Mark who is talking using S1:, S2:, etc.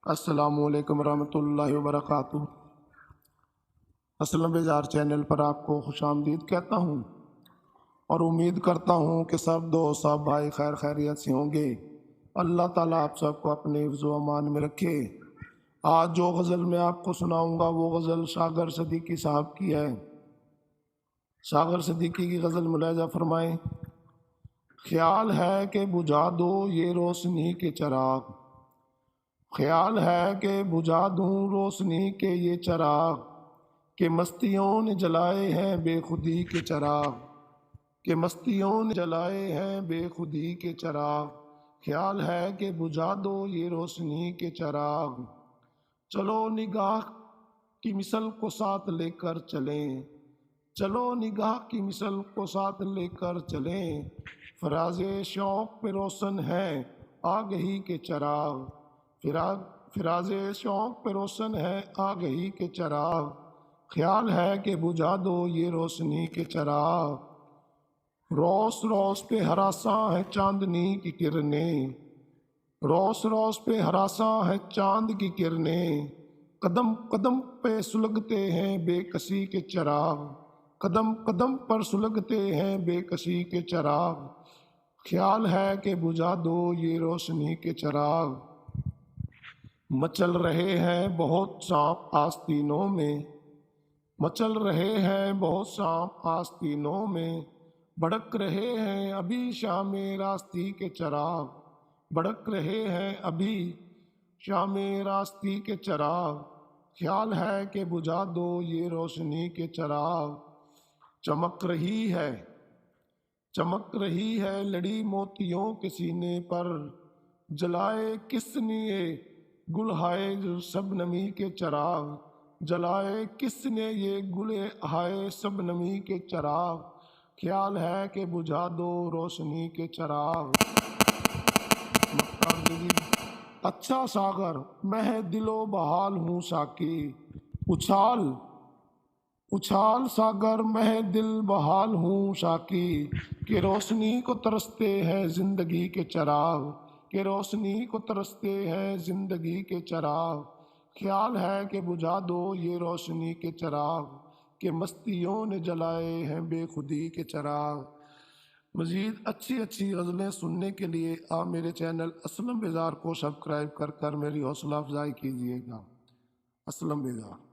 S1: السلام علیکم ورحمۃ اللہ وبرکاتہ۔ اسلم بیزار چینل پر آپ کو خوش آمدید کہتا ہوں اور امید کرتا ہوں کہ سب دوست سب بھائی خیر خیریت سے ہوں گے۔ اللہ تعالیٰ آپ سب کو اپنے حفظ و امان میں رکھے۔ آج جو غزل میں آپ کو سناؤں گا وہ غزل ساغر صدیقی صاحب کی ہے۔ ساغر صدیقی کی غزل ملاحظہ فرمائیں۔ خیال ہے کہ بجھا دو یہ روشنی کے چراغ، خیال ہے کہ بجھا دوں روشنی کے یہ چراغ، کہ مستیوں نے جلائے ہیں بے خودی کے چراغ، کہ مستیوں نے جلائے ہیں بے خودی کے چراغ، خیال ہے کہ بجھا دو یہ روشنی کے چراغ۔ چلو نگاہ کی مثل کو ساتھ لے کر چلیں، چلو نگاہ کی مثل کو ساتھ لے کر چلیں، فراز شوق پہ روشن ہے آگہی کے چراغ، فراز شوق پہ روشن ہے آگہی کے چراغ، خیال ہے کہ بجھا دو یہ روشنی کے چراغ۔ روز روز پہ ہراساں ہے چاندنی کی کرنیں، روز روز پہ ہراساں ہے چاند کی کرنیں، قدم قدم پہ سلگتے ہیں بے کسی کے چراغ، قدم قدم پر سلگتے ہیں بے کسی کے چراغ، خیال ہے کہ بجھا دو یہ روشنی کے چراغ۔ مچل رہے ہیں بہت سانپ آستینوں میں، مچل رہے ہیں بہت سانپ آستینوں میں، بھڑک رہے ہیں ابھی شام راستی کے چراغ، بھڑک رہے ہیں ابھی شام راستی کے چراغ، خیال ہے کہ بجھا دو یہ روشنی کے چراغ۔ چمک رہی ہے، چمک رہی ہے لڑی موتیوں کے سینے پر، جلائے کس نے یہ گل ہائے شبنمی کے چراغ، جلائے کس نے یہ گل ہائے شبنمی کے چراغ، خیال ہے کہ بجھا دو روشنی کے چراغ۔ اچھا ساغر میں دل و بحال ہوں ساکی، اچھال اچھال ساغر میں دل بحال ہوں ساکی، کہ روشنی کو ترستے ہیں زندگی کے چراغ، کہ روشنی کو ترستے ہیں زندگی کے چراغ، خیال ہے کہ بجھا دو یہ روشنی کے چراغ، کہ مستیوں نے جلائے ہیں بے خودی کے چراغ۔ مزید اچھی غزلیں سننے کے لیے آپ میرے چینل اسلم بیزار کو سبسکرائب کر میری حوصلہ افزائی کیجیے گا۔ اسلم بیزار۔